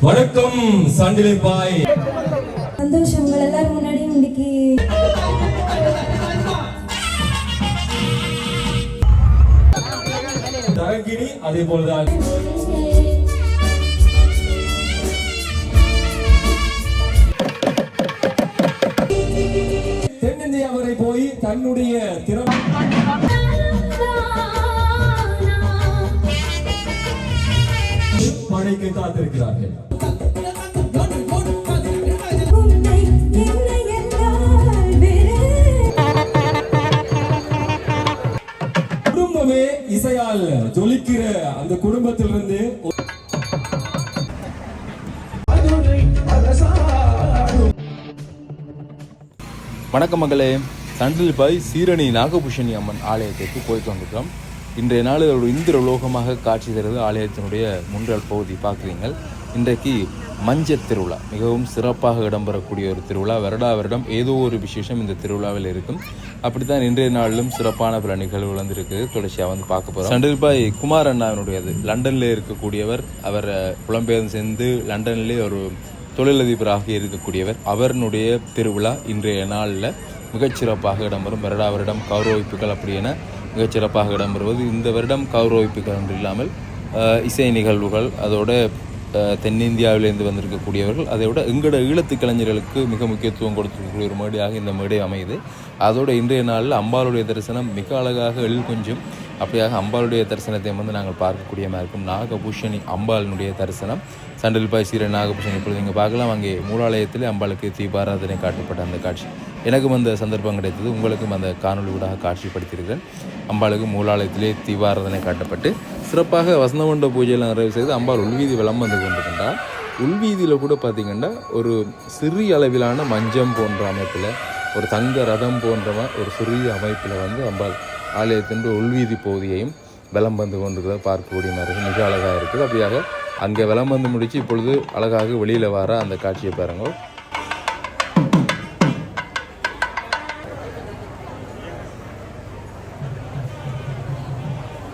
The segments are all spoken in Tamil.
வணக்கம் சண்டிலி பாய். சந்தோஷம் உங்கள் எல்லாரும் முன்னாடி இன்னைக்கு தரங்கிணி அதே போலதான் தென்னிந்தியா வரை போய் தன்னுடைய திறமை படைக்க காத்திருக்கிறார்கள். குடும்பமே இசையால் ஜொலிக்கிற அந்த குடும்பத்திலிருந்து வணக்கம் மகளே. சண்டில் பாய் சீரணி நாகபூஷணி அம்மன் ஆலயத்திற்கு போய்ட்டு வந்திருக்கிறோம். இன்றைய நாள் ஒரு இந்திர உலோகமாக காட்சி தருவது ஆலயத்தினுடைய முன்றால் பகுதி பார்க்குறீங்கள். இன்றைக்கு மஞ்சள் திருவிழா மிகவும் சிறப்பாக இடம்பெறக்கூடிய ஒரு திருவிழா. வருடம் ஏதோ ஒரு விசேஷம் இந்த திருவிழாவில் இருக்கும். அப்படித்தான் இன்றைய நாளிலும் சிறப்பான பல நிகழ்வுகள் வந்து இருக்குது. தொடர்ச்சியாக வந்து பார்க்க போகிறோம். சண்டில் பாய் குமார் அண்ணாவினுடையது. லண்டனில் இருக்கக்கூடியவர். அவர் புலம்பெயர்ந்து சேர்ந்து லண்டனிலே ஒரு தொழிலதிபராக இருக்கக்கூடியவர். அவருடைய திருவிழா இன்றைய நாளில் மிகச்சிறப்பாக இடம்பெறும். வருடம் கௌரவிப்புகள் அப்படி என மிகச்சிறப்பாக இடம்பெறுவது. இந்த வருடம் கௌரவிப்புகள் என்று இல்லாமல் இசை நிகழ்வுகள், அதோட தென்னிந்தியாவிலிருந்து வந்திருக்கக்கூடியவர்கள், அதை விட எங்களோட ஈழத்து கலைஞர்களுக்கு மிக முக்கியத்துவம் கொடுத்திருக்கக்கூடிய ஒரு மேடையாக இந்த மேடை அமையுது. அதோட இன்றைய நாளில் அம்பாளுடைய தரிசனம் மிக அழகாக எழில் கொஞ்சம் அப்படியாக அம்பாளுடைய தரிசனத்தை வந்து நாங்கள் பார்க்கக்கூடிய மாதிரி இருக்கும். நாகபூஷணி அம்பாளினுடைய தரிசனம் சண்டில் பாய் சீரணி நாகபூஷணி இப்பொழுது நீங்கள் பார்க்கலாம். அங்கே மூலாலயத்திலே அம்பாளுக்கு தீபாராதனை காட்டப்பட்ட அந்த காட்சி எனக்கும் அந்த சந்தர்ப்பம் கிடைத்தது. உங்களுக்கும் அந்த காணொலி ஊடாக காட்சிப்படுத்தியிருக்கிறேன். அம்பாளுக்கு மூலாலயத்திலே தீபாராதனை காட்டப்பட்டு சிறப்பாக வசந்தமண்ட பூஜையெல்லாம் நிறைவு செய்து அம்பாள் உள்வீதி விளம்பரம் வந்து கொண்டிருக்கின்றார். உள்வீதியில் கூட பார்த்திங்கன்னா ஒரு சிறிய அளவிலான மஞ்சம் போன்ற அமைப்பில், ஒரு தங்க ரதம் போன்ற ஒரு சிறிய அமைப்பில் வந்து அம்பாள் ஆலயத்தின் உள்வீதி பகுதியையும் விளம்பரம் வந்து கொண்டிருக்கிறத பார்க்கக்கூடிய மாதிரி மிக அழகாக இருக்குது. அப்படியாக அங்கே விளம்பரம் வந்து முடித்து இப்பொழுது அழகாக வெளியில் வர அந்த காட்சியை பாருங்க.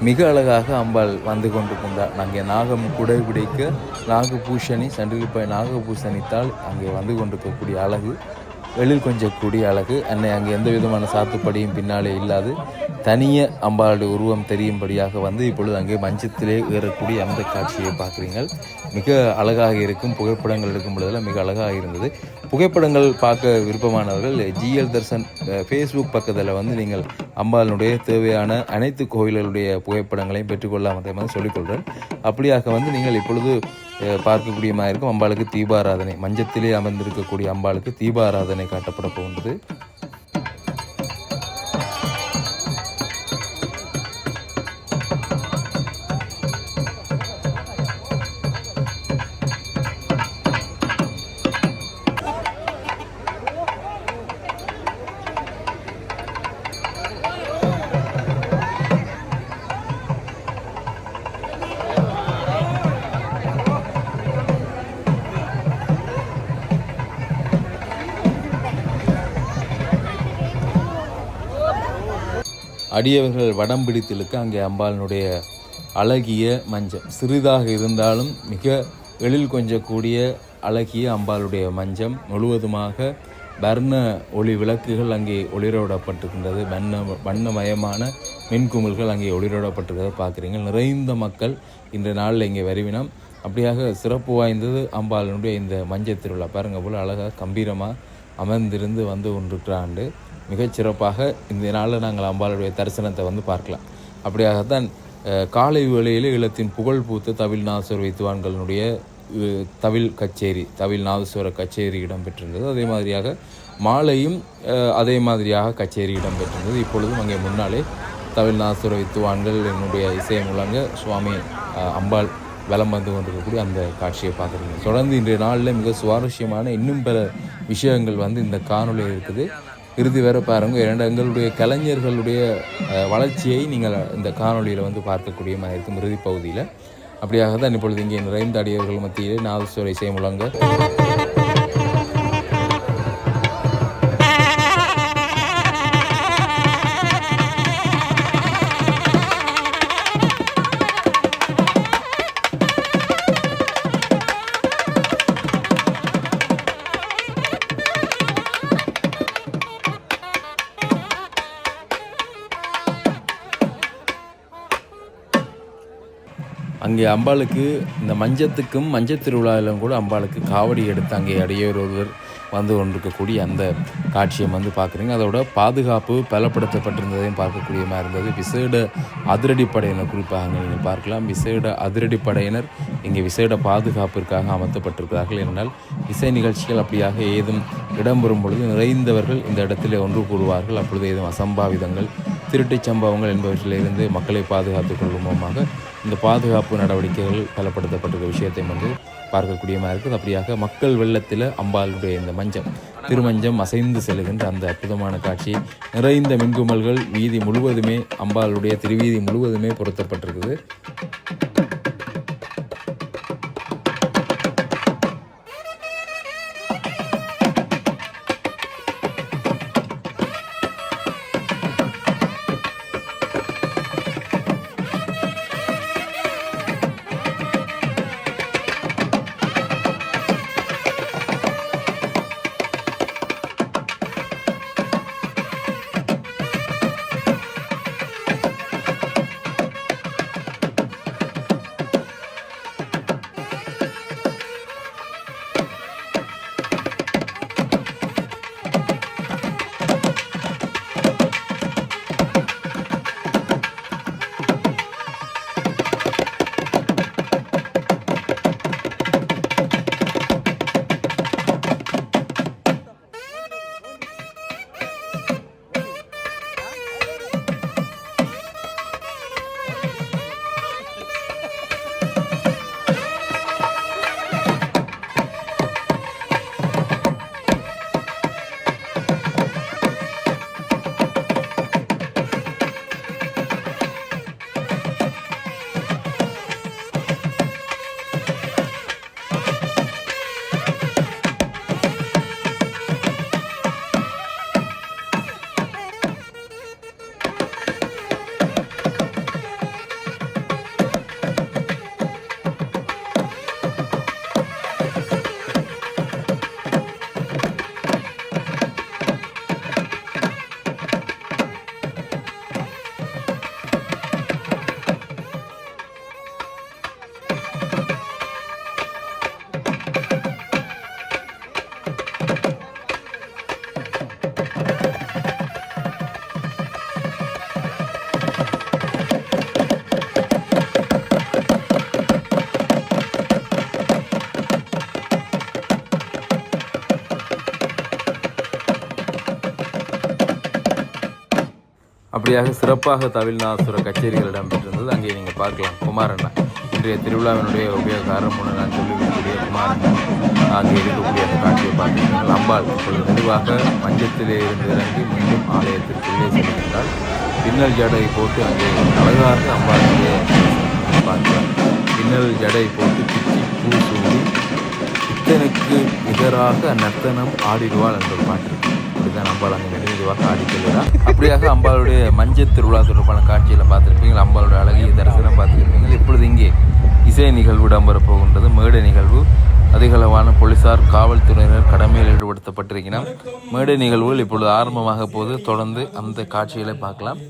மிக அழகாக அம்பாள் வந்து கொண்டிருக்கின்றார். அங்கே நாகம் குடைபிடிக்க நாகபூஷணி சண்டில் பாய் நாகபூஷணித்தால் அங்கே வந்து கொண்டிருக்கக்கூடிய அழகு, எழில் கொஞ்சக்கூடிய அழகு. அன்னை அங்கே எந்த விதமான சாத்துப்படியும் பின்னாலே இல்லாது தனிய அம்பாளுடைய உருவம் தெரியும்படியாக வந்து இப்பொழுது அங்கே மஞ்சத்திலே ஏறக்கூடிய அந்த காட்சியை பார்க்குறீங்கள். மிக அழகாக இருக்கும். புகைப்படங்கள் எடுக்கும் பொழுதெல்லாம் மிக அழகாக இருந்தது. புகைப்படங்கள் பார்க்க விருப்பமானவர்கள் ஜிஎல் தர்சன் ஃபேஸ்புக் பக்கத்தில் வந்து நீங்கள் அம்பாளுடைய தேவையான அனைத்து கோயில்களுடைய புகைப்படங்களையும் பெற்றுக்கொள்ளலாம் அதே மாதிரி சொல்லிக்கொள்கிறேன். அப்படியாக வந்து நீங்கள் இப்பொழுது பார்க்கக்கூடிய மாதிரி இருக்கும். அம்பாளுக்கு தீபாராதனை மஞ்சத்திலே அமர்ந்திருக்கக்கூடிய அம்பாளுக்கு தீபாராதனை காட்டப்பட போகின்றது. அடியவர்கள் வடம் பிடித்திழுக்க அங்கே அம்பாளினுடைய அழகிய மஞ்சம் சிறிதாக இருந்தாலும் மிக எழில் கொஞ்சக்கூடிய அழகிய அம்பாளுடைய மஞ்சம் முழுவதுமாக வர்ண ஒளி விளக்குகள் அங்கே ஒளிரோடப்பட்டிருக்கின்றது. வண்ணமயமான மின்குமிழ்கள் அங்கே ஒளிரோடப்பட்டிருக்கிறத பார்க்குறீங்க. நிறைந்த மக்கள் இன்றைய நாளில் இங்கே வருவினம். அப்படியாக சிறப்பு வாய்ந்தது அம்பாளினுடைய இந்த மஞ்சள் திருவிழா. பாருங்கள் போல் அழகாக கம்பீரமாக அமர்ந்திருந்து வந்து கொண்டிருக்கிறாண்டு. மிகச்சிறப்பாக இந்த நாளில் நாங்கள் அம்பாளுடைய தரிசனத்தை வந்து பார்க்கலாம். அப்படியாகத்தான் காலை வேளையில் ஈழத்தின் புகழ் பூத்த தவில் நாதஸ்வர வித்வான்களுடைய தவில் நாதஸ்வர கச்சேரி இடம்பெற்றிருந்தது. அதே மாதிரியாக மாலையும் அதே மாதிரியாக கச்சேரி இடம்பெற்றிருந்தது. இப்பொழுதும் அங்கே முன்னாலே தவில் நாதஸ்வர வித்வான்கள் என்னுடைய இசையை முழங்க சுவாமி அம்பாள் வலம் வந்து கொண்டிருக்கக்கூடிய அந்த காட்சியை பார்க்குறீங்க. தொடர்ந்து இன்றைய நாளில் மிக சுவாரஸ்யமான இன்னும் பல விஷயங்கள் வந்து இந்த காணொலியில் இருக்குது. இறுதி வர பாருங்கள். எங்களுடைய கலைஞர்களுடைய வளர்ச்சியை நீங்கள் இந்த காணொலியில் வந்து பார்க்கக்கூடிய மாதிரி இருக்கும் இறுதி பகுதியில். அப்படியாக தான் இப்பொழுது இங்கே நிறைந்த அடியவர்கள் மத்தியிலே நாதஸ்வர இசை முழங்க அங்கே அம்பாளுக்கு இந்த மஞ்சத்துக்கும் மஞ்சள் திருவிழாவிலும் கூட அம்பாளுக்கு காவடி எடுத்து அங்கே அடியொருவர் வந்து கொண்டிருக்கக்கூடிய அந்த காட்சியை வந்து பார்க்குறீங்க. அதோட பாதுகாப்பு பலப்படுத்தப்பட்டிருந்ததையும் பார்க்கக்கூடிய மாதிரி இருந்தது. விசேட அதிரடிப்படையினர் குறிப்பாக அங்கே நீங்கள் பார்க்கலாம். விசேட அதிரடிப்படையினர் இங்கே விசேட பாதுகாப்பிற்காக அமர்த்தப்பட்டிருக்கிறார்கள். என்றால் இசை நிகழ்ச்சிகள் அப்படியாக ஏதும் இடம்பெறும் பொழுது நிறைந்தவர்கள் இந்த இடத்திலே ஒன்று கூடுவார்கள். அப்பொழுது ஏதும் அசம்பாவிதங்கள் திருட்டுச் சம்பவங்கள் என்பவற்றிலிருந்து மக்களை பாதுகாத்துக் கொள்ளுமாக இந்த பாதுகாப்பு நடவடிக்கைகள் பலப்படுத்தப்பட்டிருக்கிற விஷயத்தையும் வந்து பார்க்கக்கூடிய மாதிரி இருக்குது. அப்படியாக மக்கள் வெள்ளத்தில் அம்பாளுடைய இந்த மஞ்சம் திருமஞ்சம் அசைந்து செல்கின்ற அந்த அற்புதமான காட்சி, நிறைந்த மின்குமல்கள் வீதி முழுவதுமே அம்பாளுடைய திருவீதி முழுவதுமே பொருத்தப்பட்டிருக்குது. அப்படியாக சிறப்பாக தவிழ்நாசுர கச்சேரிகள் இடம்பெற்றிருந்தது. அங்கே நீங்கள் பார்க்கலாம் குமாரண்ணா இன்றைய திருவிழாவினுடைய உபயோகாரம் ஒன்று நான் சொல்லிக்கூடிய குமாரண்ணா அங்கே இருக்கக்கூடிய அந்த காட்சியை பார்த்துருக்கீங்கள். அம்பாள் இப்பொழுது மெதுவாக மஞ்சத்திலே இருந்து இறங்கி மீண்டும் ஆலயத்திற்குள்ளே செல்கின்றால் பின்னல் ஜடை போட்டு அங்கே அழகாக அம்பாளுடைய பார்க்கலாம். பின்னல் ஜடை போட்டு பிச்சி பூ சூடி பித்தனுக்கு நிகராக நர்த்தனம் ஆடிடுவாள் என்ற பாட்டு அப்படிதான் அம்பாள் அங்கே மெதுவாக ஆடிக்கொள்கிறார். அப்படியாக அம்பாளுடைய மஞ்சள் திருவிழா தொடர்பான காட்சியில் பார்த்துருப்பீங்க. அம்பாளுடைய அழகிய தரிசனம் பார்த்துருப்பீங்க. இப்பொழுது இங்கே இசை நிகழ்வு இடம்பெறப் போகின்றது. மேடை நிகழ்வு அதிகளவான போலீசார் காவல்துறையினர் கடமையில் ஈடுபடுத்தப்பட்டிருக்கிறார். மேடை நிகழ்வுகள் இப்பொழுது ஆரம்பமாக போது தொடர்ந்து அந்த காட்சிகளை பார்க்கலாம்.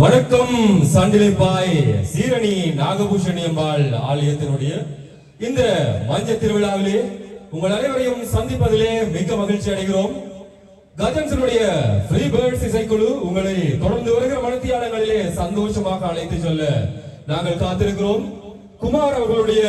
வணக்கம் சண்டிலிப்பாய் சீரணி நாகபூஷணி அம்பாள் ஆலயத்தினுடைய இந்த மஞ்சள் திருவிழாவிலே உங்கள் அனைவரையும் சந்திப்பதிலே மிக்க மகிழ்ச்சி அடைகிறோம். கஜன்ஸனுடைய ஃப்ரீ பேர்ட்ஸ் இசைக்குழு உங்களை தொடர்ந்து வருகிற மணித்தியாலங்களிலே சந்தோஷமாக அழைத்து சொல்ல நாங்கள் காத்திருக்கிறோம். குமார் அவர்களுடைய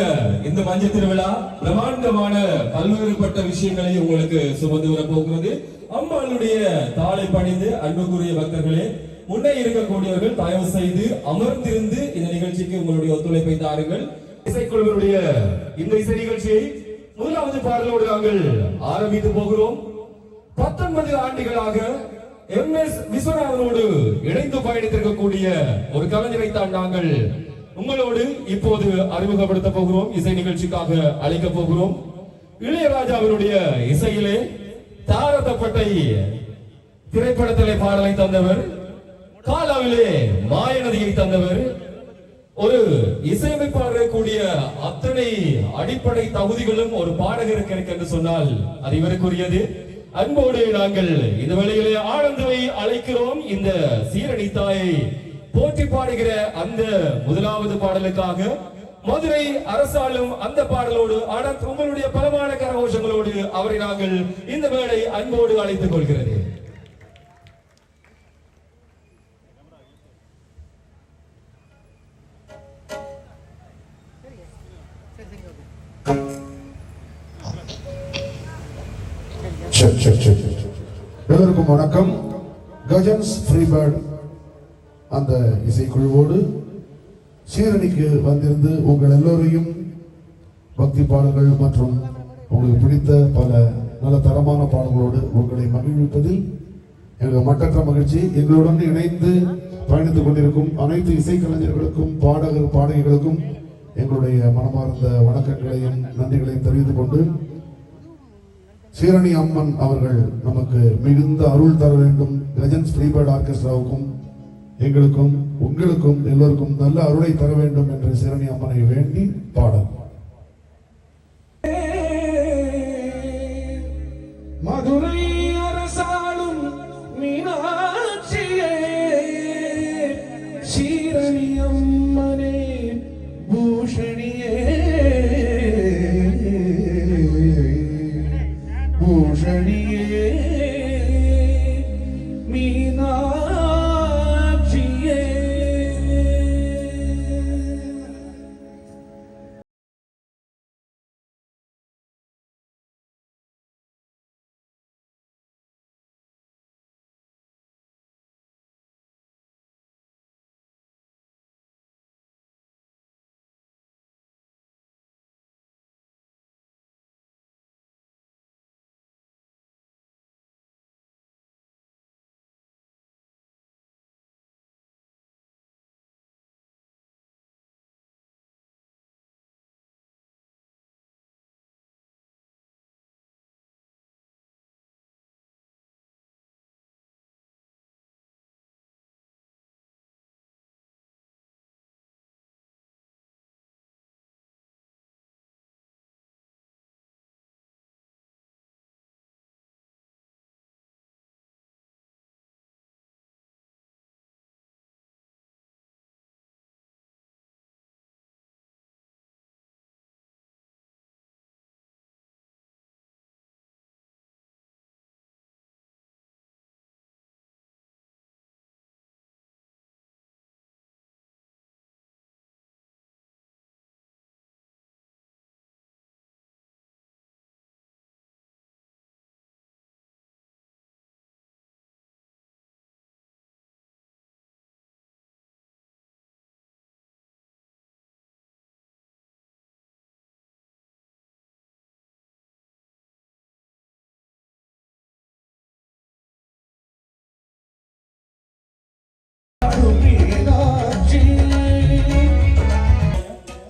இந்த மஞ்சள் திருவிழா பிரமாண்டமான பல்வேறுபட்ட விஷயங்களை உங்களுக்கு சுமந்து வர போகிறது. அம்பாளுடைய தாளை பணிந்து அன்புக்குரிய பக்தர்களே, முன்னே இருக்கக்கூடியவர்கள் தயவு செய்து அமர்ந்திருந்து இந்த நிகழ்ச்சிக்கு உங்களுடைய ஒத்துழைப்பை தாருங்கள். இசைக்குழுவினுடைய இந்த இசை நிகழ்ச்சியை முதலாவது பாடலோடு நாங்கள் ஆரம்பித்து போகிறோம். 19 ஆண்டுகளாக MS விஸ்வநாதனோடு இணைந்து பயணித்திருக்கக்கூடிய ஒரு கலைஞரை தான் நாங்கள் உங்களோடு இப்போது அறிமுகப்படுத்த போகிறோம். இசை நிகழ்ச்சிக்காக அழைக்க போகிறோம். இளையராஜாவினுடைய இசையிலே தாரதப்பட்டை திரைப்படத்திலே பாடலை தந்தவர், காலாவிலே மாயநதியை தந்தவர், ஒரு இசையமைப்பாளர் கூடிய அத்தனை அடிப்படை தகுதிகளும் ஒரு பாடகருக்கு இருக்கு என்று சொன்னால் அது இவருக்குரியது. அன்போடு நாங்கள் இந்த வேளையிலே ஆனந்தவை அழைக்கிறோம். இந்த சீரணி தாயை போற்றி பாடுகிற அந்த முதலாவது பாடலுக்காக மதுரை அரசாலும் அந்த பாடலோடு உங்களுடைய பலமான கரகோஷங்களோடு அவரை நாங்கள் இந்த மேடை அன்போடு அழைத்துக் கொள்கிறது. எல்லோருக்கும் வணக்கம். கஜன்ஸ் ஃப்ரீபேர்ட் அந்த இசைக்குழுவோடு சீரணிக்கு வந்திருந்து உங்கள் எல்லோரையும் பக்தி பாடல்கள் மற்றும் உங்களுக்கு பிடித்த பல நல்ல தரமான பாடல்களோடு உங்களை மகிழ்விப்பதில் எங்களுக்கு மட்டற்ற மகிழ்ச்சி. எங்களுடன் இணைந்து பயணித்துக் கொண்டிருக்கும் அனைத்து இசைக்கலைஞர்களுக்கும் பாடகிகளுக்கும் எங்களுடைய மனமார்ந்த வணக்கங்களையும் நன்றிகளையும் தெரிவித்துக் கொண்டு சீரணி அம்மன் அவர்கள் நமக்கு மிகுந்த அருள் தர வேண்டும். கஜன்ஸ் ஃப்ரீபேர்ட் ஆர்கெஸ்ட்ராவுக்கும் எங்களுக்கும் உங்களுக்கும் எல்லோருக்கும் நல்ல அருளை தர வேண்டும் என்று சீரணி அம்மனை வேண்டி பாடல். மதுரை அரசாளும் மீனாட்சியே, சீரணி அம்மனே பூஷணியே, பூஷணியே மீனாட்சியே.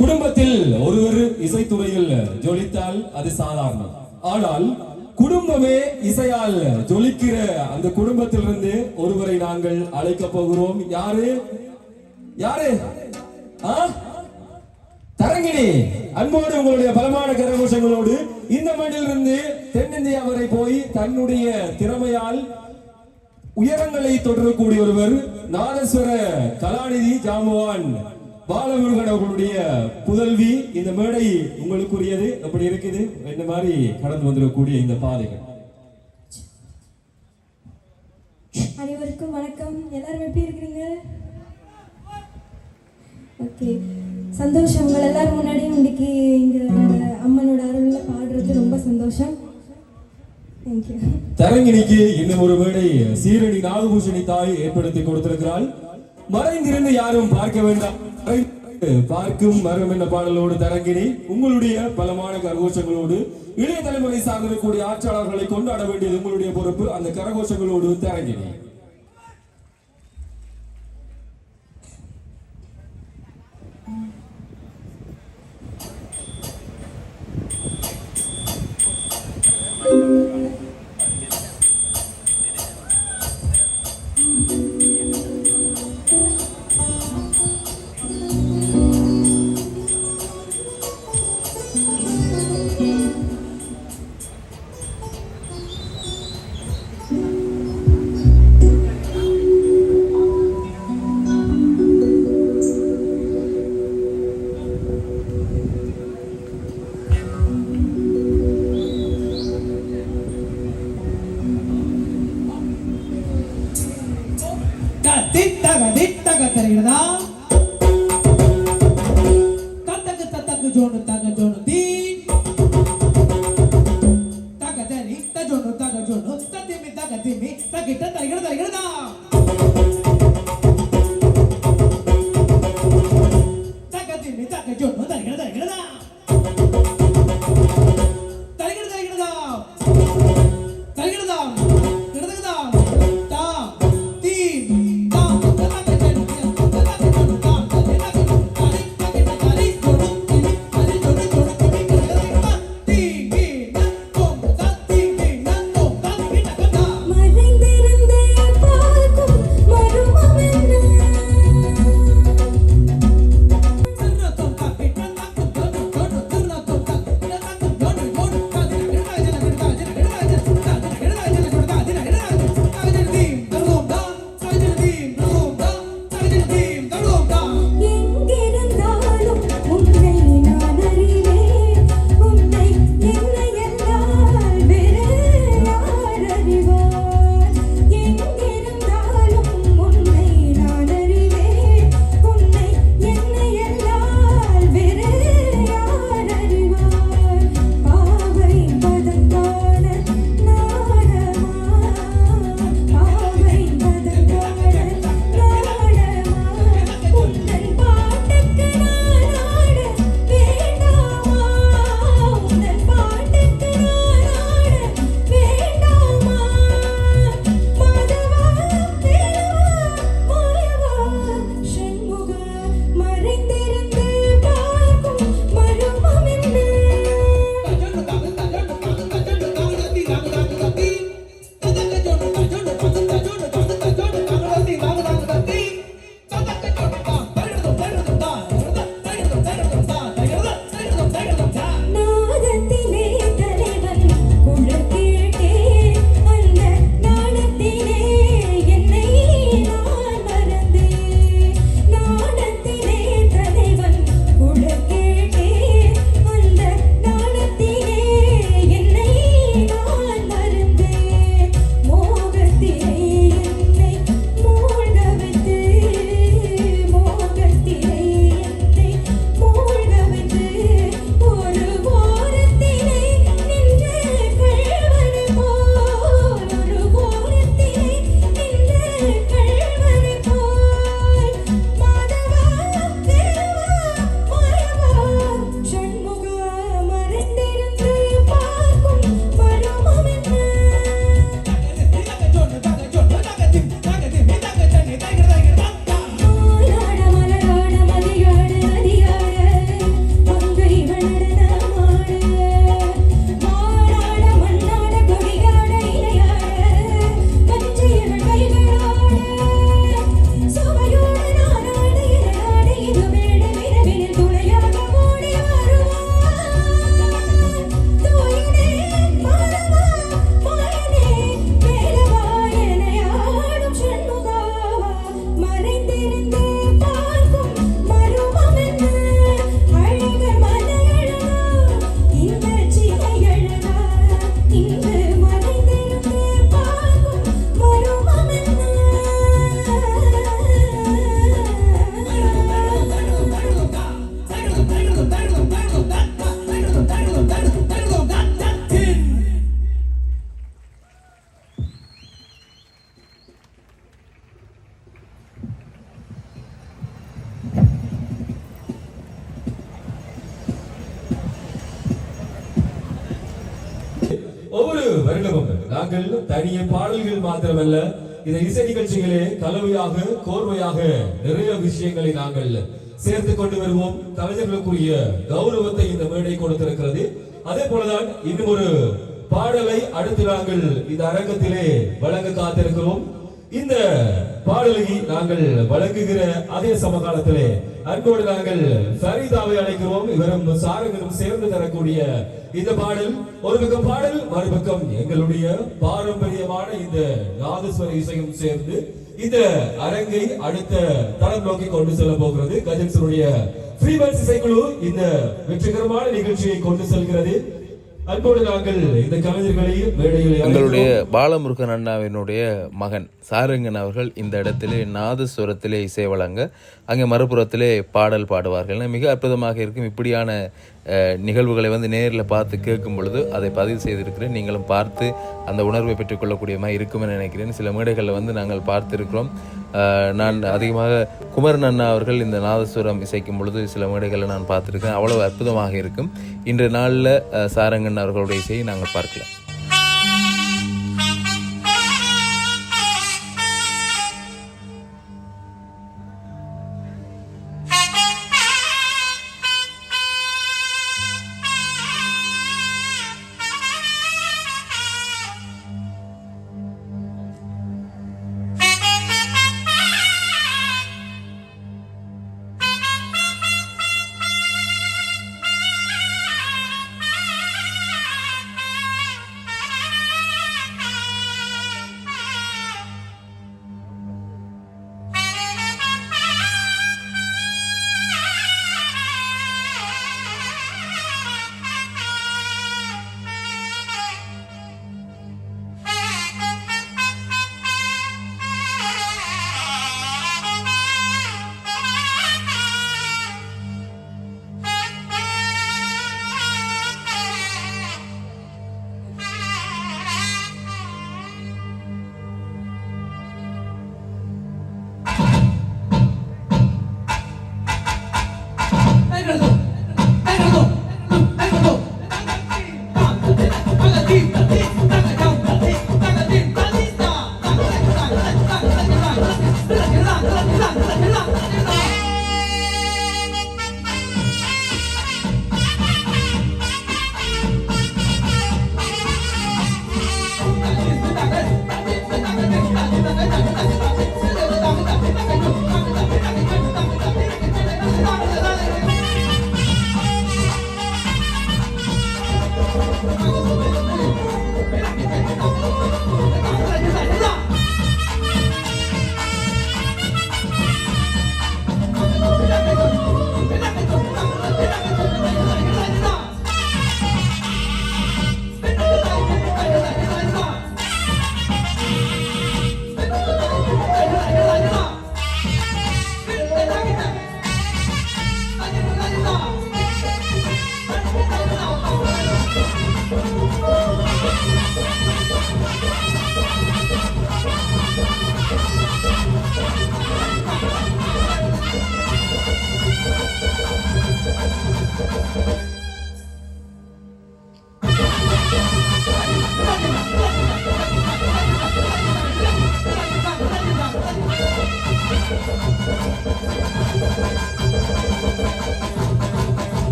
குடும்பத்தில் ஒருவர் இசைத்துறையில் ஜொலித்தால் அது சாதாரணம். ஆனால் குடும்பமே இசையால் ஜொலிக்கிற அந்த குடும்பத்திலிருந்து ஒருவரை நாங்கள் அழைக்க போகிறோம். யாரு யாரு? தரங்கிணி. அன்போடு உங்களுடைய பலமான கரகோஷங்களோடு இந்த மண்ணிலிருந்து தென்னிந்தியா வரை போய் தன்னுடைய திறமையால் உயரங்களை தொடரக்கூடிய ஒருவர் நாதஸ்வர கலாநிதி ஜாம்பவான் பாலமுருகன் அவர்களுடைய புதல்வி. இந்த மேடை உங்களுக்குரியது. அப்படி இருக்குது இந்த மாதிரி கடந்து வந்துடக்கூடிய இந்த பாதைகள். அனைவருக்கும் வணக்கம். எல்லாரும் எப்படி இருக்கிறீங்க? ஓகே, சந்தோஷம். உங்கள் எல்லாரும் முன்னாடியும் இன்னைக்கு இங்க அம்மனோட அருள்ல பாடுறது ரொம்ப சந்தோஷம். தேங்க்யூ. தரங்கிணிக்கு இன்னும் ஒரு மேடை சீரணி நாகபூஷணி தாய் ஏற்படுத்தி கொடுத்திருக்கிறாள். மறைந்திருந்து யாரும் பார்க்க வேண்டாம், பார்க்கும் மரம் என்ற பாடலோடு தரங்கிணி உங்களுடைய பலமான கரகோஷங்களோடு இளைய தலைமுறை சார்ந்திருக்கக்கூடிய ஆட்சியாளர்களை கொண்டாட வேண்டியது உங்களுடைய பொறுப்பு. அந்த கரகோஷங்களோடு தரங்கிணி. ஜோனு தக ஜோனு தீ தக தரி தஜோனு தக ஜோனு தத்திமி தக திமி தகிட்ட தரிகட தரிகடதா தக திமி தக ஜோனு தரிகட தரிகடதா தரிகட தரிகடதா தரிகடதா கிடதகதா தா தீ தா தக ஜோனு தக ஜோனு தா மறைந்திருந்து பார்க்கும் மருமகன் எங்கிருந்தாலும் உன்னை நான் அறிவேன் உன்னை என்னை எல்லால் வேறு யார் அறிவார் எங்கிருந்தாலும் உன்னை நான் அறிவேன் உன்னை என்னை எல்லால் வேறு யார் அறிவார் பாவை பதங்கான நாடமா பாவை பதங்கான நாடமா உந்தன் பாட்டுக்கு நான் ஆட வேண்டாமா உந்தன் பாட்டுக்கு நான் ஆட வேண்டாமா மாதவா தேவா மாயவா சண்முகா மறைந்திருந்து பார்க்கும் மருமம் என்ன நாதத்திலே தலைவன் குழல் கேட்டேன் அந்த நாணத்திலே என்னை நான் மறந்தேன் நாணத்திலே தலைவன் குழல் கேட்டேன் அந்த நாணத்திலே என்னை நான் மறந்தேன் மோகத்திலே என்னை மூழ்க வைத்து மோகத்திலே என்னை மூழ்க வைத்து ஒரு ஓரத்திலே நின்று கள்வனை போல் ஒரு ஓரத்திலே நின்று கள்வனை போல் மாதவா தேவா மாயவா சண்முகா மறைந்திருந்து பார்க்கும் மருமம் என்ன மாலாட மலராட மதியாட நதியாட மங்கை வளர்ந்தமாட மாலாட மண்ணாட கொடியாட இலையாட பச்சையவள் கைகளாட சுவையோடு நானாட இலையாட இது மேட விரவினில் துணையாக ஓடி வருவார் தூயினே மாதவா மாயனே மேலவா எனையாடும் சண்முகாவா மறைந்திருந்து பார்க்கும் மருமம் என்ன அழகர் மலையழகா இந்த சிலையழகா இங்கு மறைந்திருந்து பார்க்கும் மருமம் ஒவ்வொரு வருடமும் நாங்கள் தனிய பாடல்கள் மாத்திரமல்ல இந்த இசை நிகழ்ச்சிகளே கலவையாக கோர்வையாக நிறைய விஷயங்களை நாங்கள் சேர்த்து கொண்டு வருவோம். கலைஞர்களுக்குரிய கௌரவத்தை இந்த மேடை கொடுத்திருக்கிறது. அதே போலதான் இன்னும் ஒரு பாடலை அடுத்து நாங்கள் இந்த அரங்கத்திலே வழங்க காத்திருக்கிறோம். இந்த பாடலை நாங்கள் வழங்குகிற அதே சமகாலத்திலே அன்போடு நாங்கள் ஃபரீதாவை அழைக்கிறோம். இவரும் சாரங்களும் சேர்ந்து தரக்கூடிய இந்த பாடல் ஒரு பக்கம் பாடல் மறுபக்கம் எங்களுடைய பாரம்பரியமான இந்த நாதஸ்வர இசையும் சேர்ந்து இந்த அரங்கை அடுத்த தளம் நோக்கி கொண்டு செல்ல போகிறது. கஜன்ஸனுடைய ஃப்ரீபேர்ட்ஸ் இசைக்குழு இந்த வெற்றிகரமான நிகழ்ச்சியை கொண்டு செல்கிறது. அன்போடு நாங்கள் இந்த கலைஞர்களையும் மேடையில் எங்களுடைய பாலமுருகன் அண்ணாவினுடைய மகன் சாரங்கன் அவர்கள் இந்த இடத்திலே நாதஸ்வரத்திலே இசை வழங்க, அங்கே மறுபுறத்திலே பாடல் பாடுவார்கள். மிக அற்புதமாக இருக்கும். இப்படியான நிகழ்வுகளை நேரில் பார்த்து கேட்கும் பொழுது அதை பதிவு செய்திருக்கிறேன். நீங்களும் பார்த்து அந்த உணர்வை பெற்றுக்கொள்ளக்கூடிய மாதிரி இருக்குமென்னு நினைக்கிறேன். சில மேடைகளில் நாங்கள் பார்த்துருக்கிறோம். நான் அதிகமாக குமரன் அண்ணா அவர்கள் இந்த நாதஸ்வரம் இசைக்கும் பொழுது சில மேடைகளில் நான் பார்த்துருக்கேன். அவ்வளவு அற்புதமாக இருக்கும். இன்றைய நாளில் சாரங்கன் அவர்களுடைய இசையை நாங்கள் பார்க்கலாம்.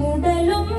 உடலும்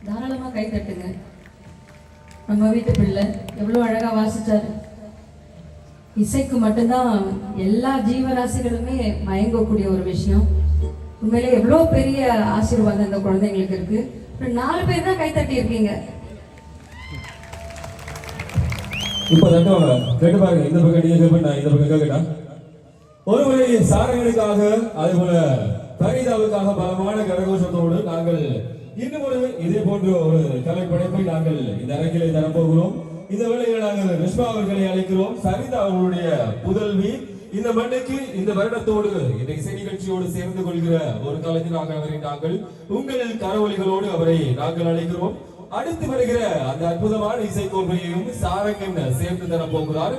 தாராளமாக கை தட்டுங்க. நம்ம வீட்டு பிள்ளை எவ்வளோ அழகாக வாசிச்சாரு. இசைக்கு மட்டும்தான் எல்லா ஜீவராசிகளுமே மயங்கக்கூடிய ஒரு விஷயம். உண்மையிலே எவ்வளோ பெரிய ஆசீர்வாதம் இந்த குழந்தைங்களுக்கு இருக்கு. ஒரு 4 பேர் தான் கை தட்டி இருக்கீங்க. இப்ப தட்டுவாங்க, கேட்டு பாருங்க. இந்த பக்கம் நீங்க கேட்பேன், நான் இந்த பக்கம் கேட்கட்டா. ஒருமுறை சாரங்களுக்காக அதேபோல பரிதாவுக்காக பலமான கரகோஷத்தோடு நாங்கள் இன்னும் ஒரு இதே போன்ற ஒரு கலைப்படைப்பை நாங்கள் இந்த அரங்கிலே தரப்போகிறோம். இந்த வேளையில் நாங்கள் ரிஷ்மா அவர்களை அழைக்கிறோம். சரிதா அவர்களுடைய புதல்வி இந்த மண்ணுக்கு இந்த வருடத்தோடு இந்த இசை நிகழ்ச்சியோடு சேர்ந்து கொள்கிற ஒரு காலத்தில் அவரை நாங்கள் உங்கள் கரவொலிகளோடு அவரை நாங்கள் அழைக்கிறோம். அடுத்து வருகிற அந்த அற்புதமான இசைக்கோர்வையையும் சாரங்கன் சேர்ந்து தர போகிறார்.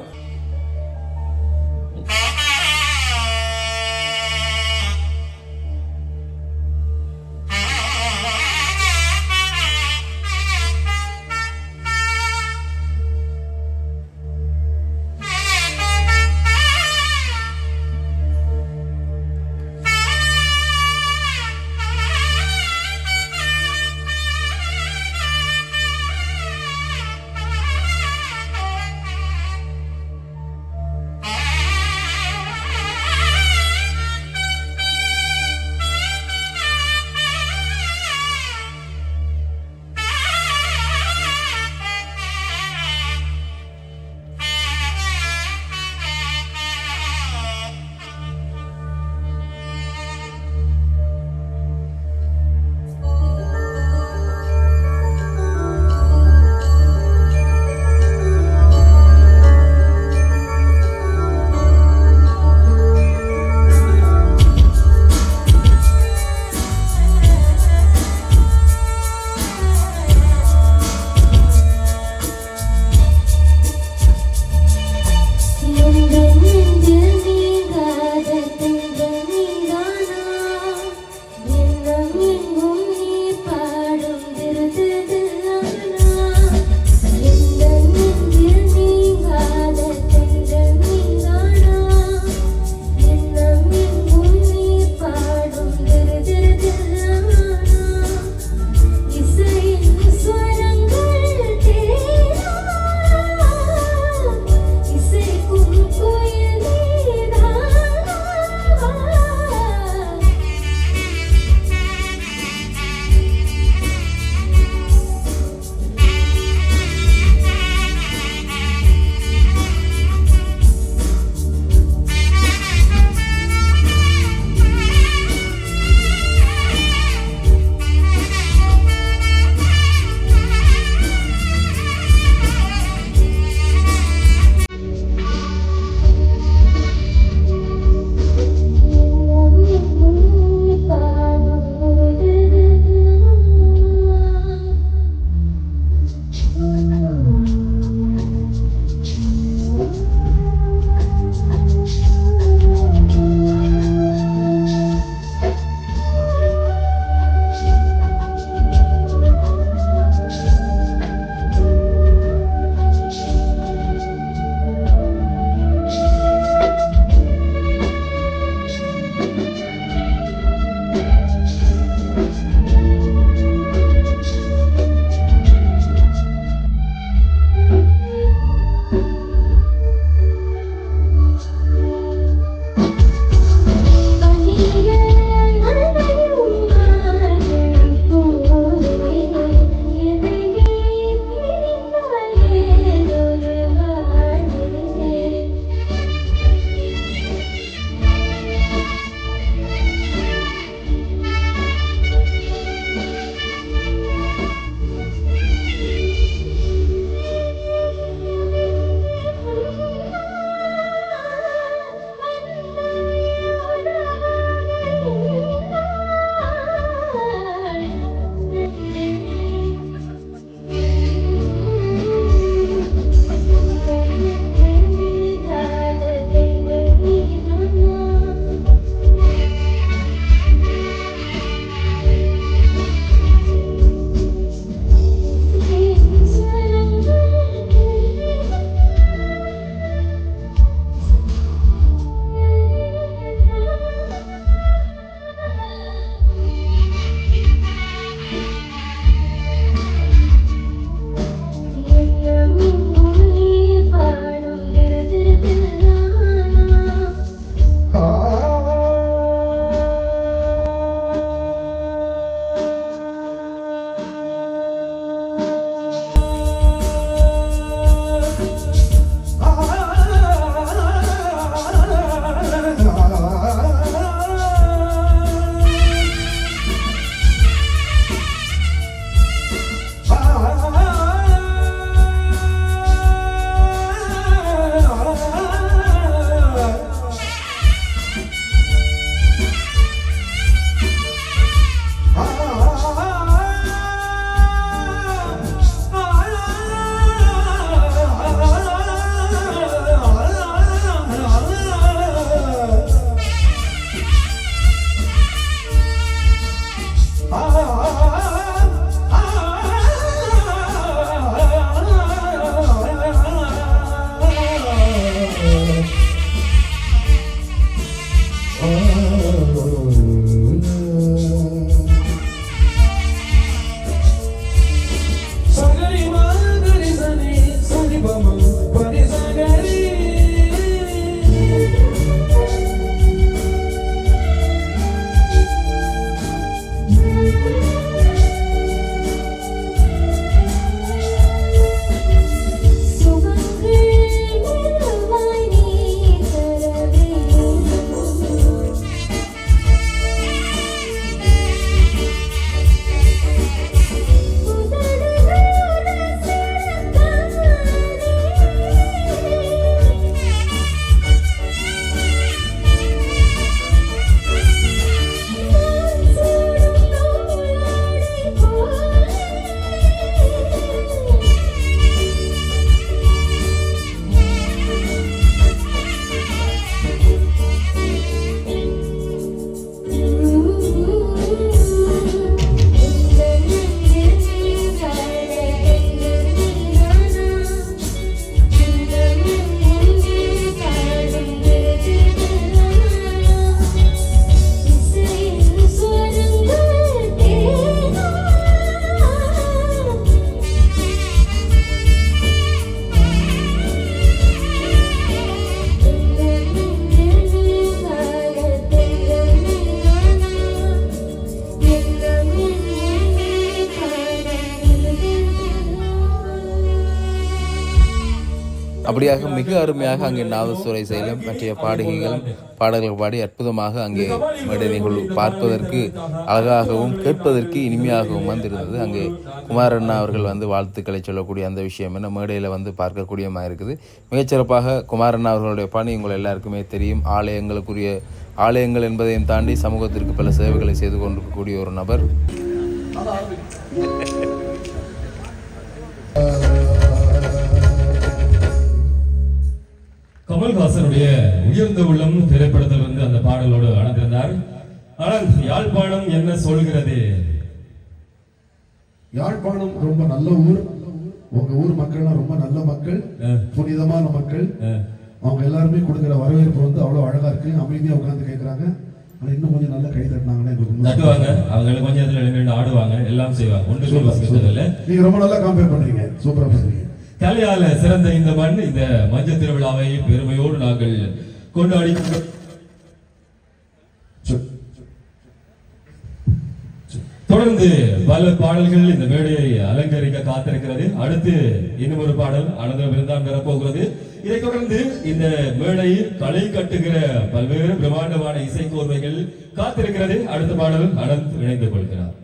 அப்படியாக மிக அருமையாக அங்கே நாதசுரை செயலும் மற்ற பாடல்கள் பாடி அற்புதமாக அங்கே மேடை நிகழ்வு பார்ப்பதற்கு அழகாகவும் கேட்பதற்கு இனிமையாகவும் வந்திருந்தது. அங்கே குமாரண்ணா அவர்கள் வந்து வாழ்த்துக்களை சொல்லக்கூடிய அந்த விஷயம் என்ன மேடையில் வந்து பார்க்கக்கூடியமாக இருக்குது. மிகச்சிறப்பாக குமாரண்ணா அவர்களுடைய பணி உங்கள் எல்லாருக்குமே தெரியும். ஆலயங்கள் என்பதையும் தாண்டி சமூகத்திற்கு பல சேவைகளை செய்து கொண்டிருக்கக்கூடிய ஒரு நபர். கமல்ஹாசனுடைய உயர்ந்த உள்ளம் திரைப்படத்தில் வந்து அந்த பாடலோடு அணைந்திருந்தார். ஆனால் யாழ்ப்பாணம் என்ன சொல்கிறது? யாழ்ப்பாணம் ரொம்ப நல்ல ஊர். உங்க ஊர் மக்கள்லாம் ரொம்ப நல்ல மக்கள், புனிதமான மக்கள். அவங்க எல்லாருமே கொடுக்கிற வரவேற்பு வந்து அவ்வளவு அழகா இருக்கு. அமைதியா உட்கார்ந்து கேட்கறாங்க. ஆனா இன்னும் கொஞ்சம் நல்ல கை தட்டினாங்கன்னா தட்டுவாங்க. அவங்க கொஞ்சம் இதுல ஆடுவாங்க, எல்லாம் செய்வாங்க. ஒன்று நீங்க ரொம்ப நல்லா கம்பேர் பண்றீங்க, சூப்பரா பண்றீங்க. கலையால சிறந்த இந்த மண், இந்த மஞ்சள் திருவிழாவை பெருமையோடு நாங்கள் கொண்டாடி தொடர்ந்து பல பாடல்கள் இந்த மேடையை அலங்கரிக்க காத்திருக்கிறது. அடுத்து இன்னும் ஒரு பாடல் அனந்தரம் தான் பெறப்போகிறது. இதை தொடர்ந்து இந்த மேடையில் களை கட்டுகிற பல்வேறு பிரம்மாண்டமான இசைக்கோர்வைகள் காத்திருக்கிறது. அடுத்த பாடல் அனந்த் இணைந்து கொள்கிறார்.